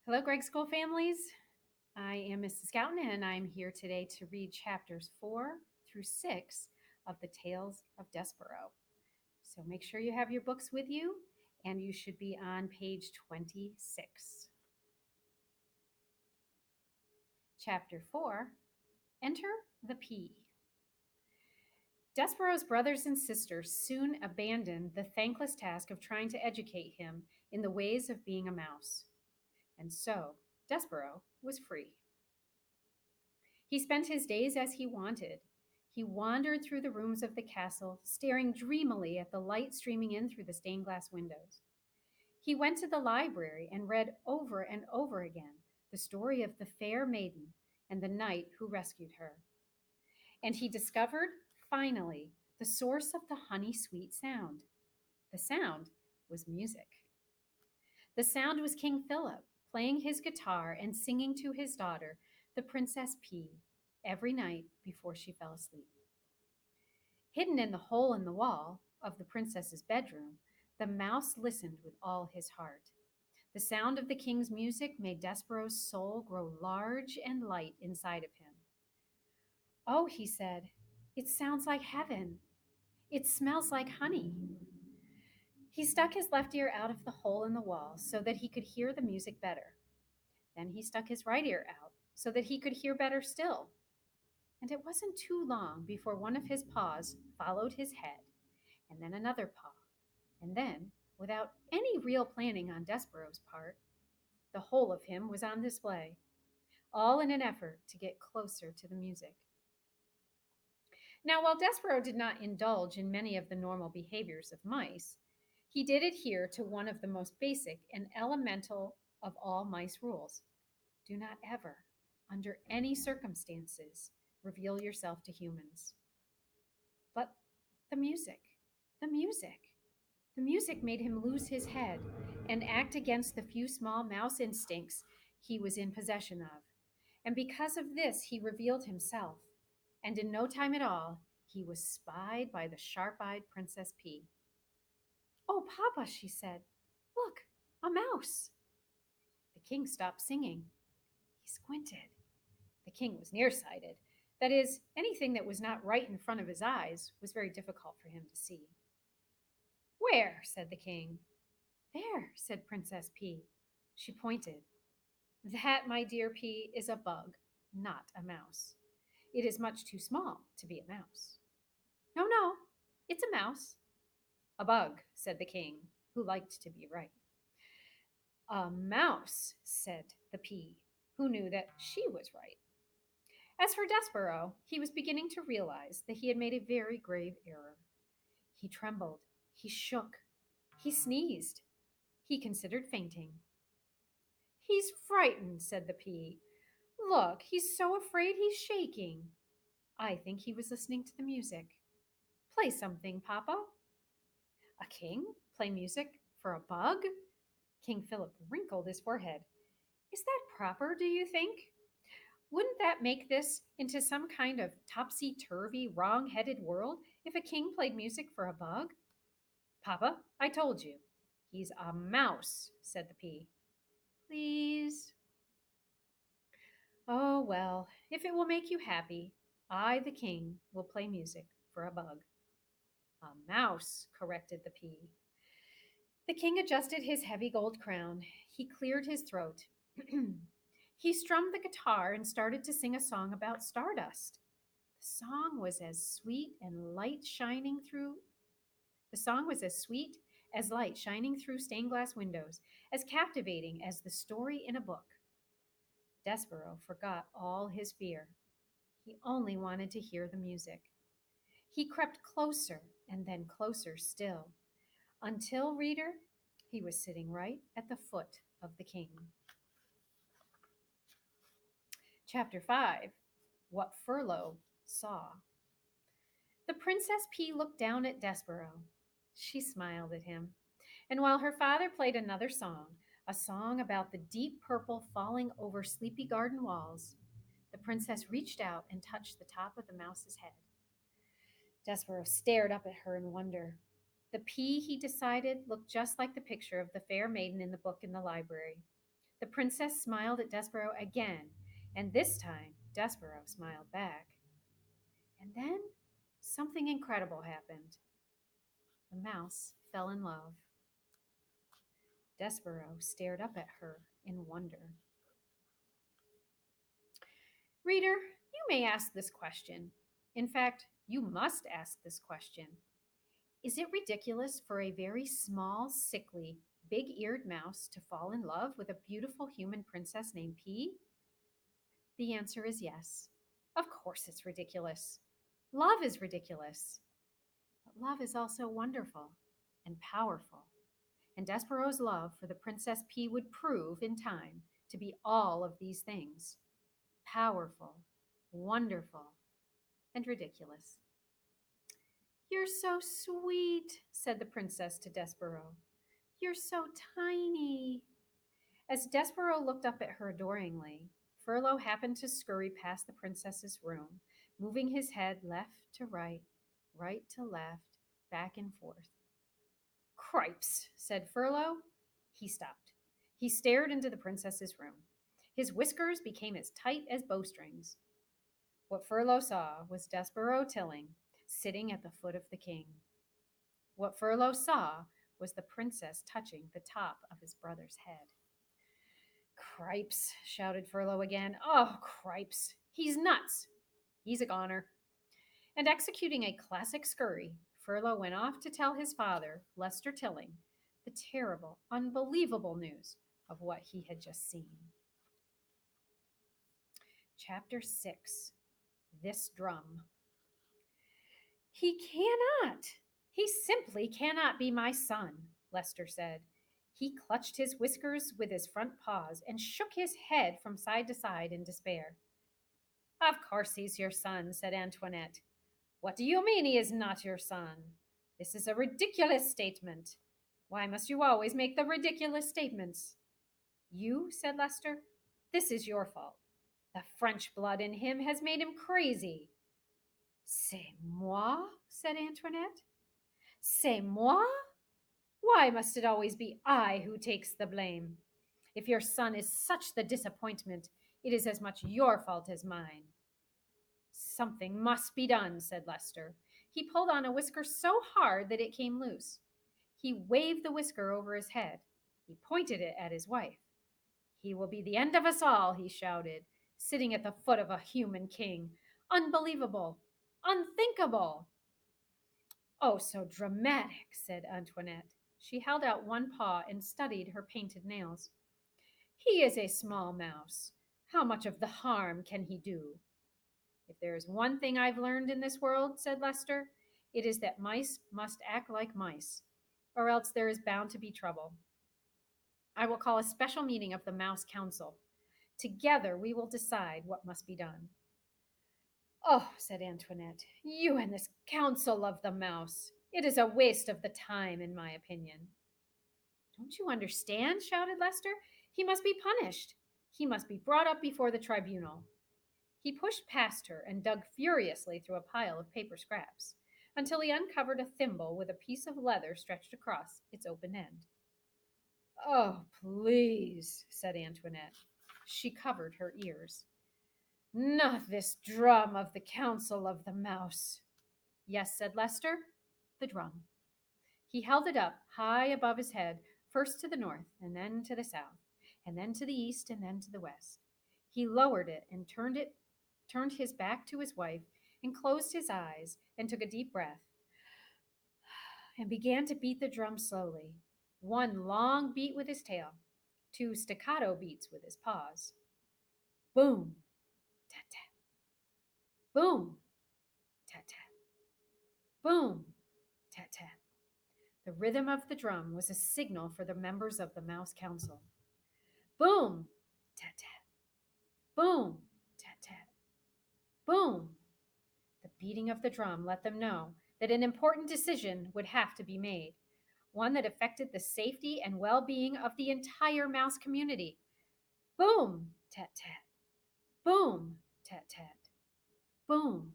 Hello, Greg School families. I am Mrs. Scouten, and I'm here today to read chapters 4 through 6 of the Tales of Despereaux. So make sure you have your books with you, and you should be on page 26. Chapter 4. Enter the Pea. Despereaux's brothers and sisters soon abandoned the thankless task of trying to educate him in the ways of being a mouse. And so Despereaux was free. He spent his days as he wanted. He wandered through the rooms of the castle, staring dreamily at the light streaming in through the stained glass windows. He went to the library and read over and over again the story of the fair maiden and the knight who rescued her. And he discovered, finally, the source of the honey sweet sound. The sound was music. The sound was King Philip playing his guitar and singing to his daughter, the Princess P, every night before she fell asleep. Hidden in the hole in the wall of the princess's bedroom, the mouse listened with all his heart. The sound of the king's music made Despereaux's soul grow large and light inside of him. Oh, he said, it sounds like heaven. It smells like honey. He stuck his left ear out of the hole in the wall so that he could hear the music better. Then he stuck his right ear out so that he could hear better still. And it wasn't too long before one of his paws followed his head, and then another paw, and then, without any real planning on Despereaux's part, the whole of him was on display, all in an effort to get closer to the music. Now, while Despereaux did not indulge in many of the normal behaviors of mice, he did adhere to one of the most basic and elemental of all mice rules: do not ever, under any circumstances, reveal yourself to humans. But the music, the music, the music made him lose his head and act against the few small mouse instincts he was in possession of. And because of this, he revealed himself. And in no time at all, he was spied by the sharp eyed Princess P. Oh, Papa, she said, look, a mouse. The king stopped singing. He squinted. The king was nearsighted. That is, anything that was not right in front of his eyes was very difficult for him to see. Where? Said the king. There, said Princess P. She pointed. That, my dear P, is a bug, not a mouse. It is much too small to be a mouse. No, no, it's a mouse. A bug, said the king, who liked to be right. A mouse, said the P, who knew that she was right. As for Despereaux, he was beginning to realize that he had made a very grave error. He trembled, he shook, he sneezed, he considered fainting. He's frightened, said the P. Look, he's so afraid he's shaking. I think he was listening to the music. Play something, Papa. A king? Play music for a bug? King Philip wrinkled his forehead. Is that proper, do you think? Wouldn't that make this into some kind of topsy-turvy, wrong-headed world if a king played music for a bug? Papa, I told you. He's a mouse, said the P. Please. Oh, well, if it will make you happy, I, the king, will play music for a bug. A mouse, corrected the P. The king adjusted his heavy gold crown. He cleared his throat. He strummed the guitar and started to sing a song about stardust. The song was as sweet and light shining through The song was as sweet as light shining through stained glass windows, as captivating as the story in a book. Despereaux forgot all his fear. He only wanted to hear the music. He crept closer and then closer still, until, reader, he was sitting right at the foot of the king. Chapter 5. What Furlough Saw. The Princess P looked down at Despereaux. She smiled at him. And while her father played another song, a song about the deep purple falling over sleepy garden walls, the princess reached out and touched the top of the mouse's head. Despereaux stared up at her in wonder. The P, he decided, looked just like the picture of the fair maiden in the book in the library. The princess smiled at Despereaux again, and this time Despereaux smiled back. And then something incredible happened. The mouse fell in love. Despereaux stared up at her in wonder. Reader, you may ask this question. In fact, you must ask this question. Is it ridiculous for a very small, sickly, big eared mouse to fall in love with a beautiful human princess named P? The answer is yes. Of course, it's ridiculous. Love is ridiculous. But love is also wonderful and powerful. And Despereaux's love for the Princess P would prove in time to be all of these things: powerful, wonderful, and ridiculous. You're so sweet, said the princess to Despereaux. You're so tiny. As Despereaux looked up at her adoringly, Furlough happened to scurry past the princess's room, moving his head left to right, right to left, back and forth. Cripes, said Furlough. He stopped. He stared into the princess's room. His whiskers became as tight as bowstrings. What Furlough saw was Despereaux Tilling sitting at the foot of the king. What Furlough saw was the princess touching the top of his brother's head. Cripes, shouted Furlough again. Oh, cripes. He's nuts. He's a goner. And executing a classic scurry, Furlough went off to tell his father, Lester Tilling, the terrible, unbelievable news of what he had just seen. Chapter 6. This Drum. He cannot. He simply cannot be my son, Lester said. He clutched his whiskers with his front paws and shook his head from side to side in despair. Of course he's your son, said Antoinette. What do you mean he is not your son? This is a ridiculous statement. Why must you always make the ridiculous statements? You, said Lester, this is your fault. The French blood in him has made him crazy. C'est moi, said Antoinette. C'est moi? Why must it always be I who takes the blame? If your son is such the disappointment, it is as much your fault as mine. Something must be done, said Lester. He pulled on a whisker so hard that it came loose. He waved the whisker over his head. He pointed it at his wife. He will be the end of us all, he shouted, sitting at the foot of a human king. Unbelievable! Unthinkable! Oh, so dramatic, said Antoinette. She held out one paw and studied her painted nails. He is a small mouse. How much of the harm can he do? If there is one thing I've learned in this world, said Lester, it is that mice must act like mice, or else there is bound to be trouble. I will call a special meeting of the Mouse Council. Together we will decide what must be done. Oh, said Antoinette, you and this Council of the Mouse. It is a waste of the time, in my opinion. Don't you understand? Shouted Lester. He must be punished. He must be brought up before the tribunal. He pushed past her and dug furiously through a pile of paper scraps until he uncovered a thimble with a piece of leather stretched across its open end. Oh, please, said Antoinette. She covered her ears. Not this drum of the Council of the Mouse. Yes, said Lester, the drum. He held it up high above his head, first to the north, and then to the south, and then to the east, and then to the west. He lowered it and turned his back to his wife, and closed his eyes, and took a deep breath, and began to beat the drum slowly. One long beat with his tail, two staccato beats with his paws. Boom, tat-tat. Boom, tat-tat. Boom, tat-tat. The rhythm of the drum was a signal for the members of the Mouse Council. Boom, tat-tat. Boom, tat-tat. Boom. The beating of the drum let them know that an important decision would have to be made, one that affected the safety and well-being of the entire mouse community. Boom, tat-tat. Boom, tat-tat. Boom,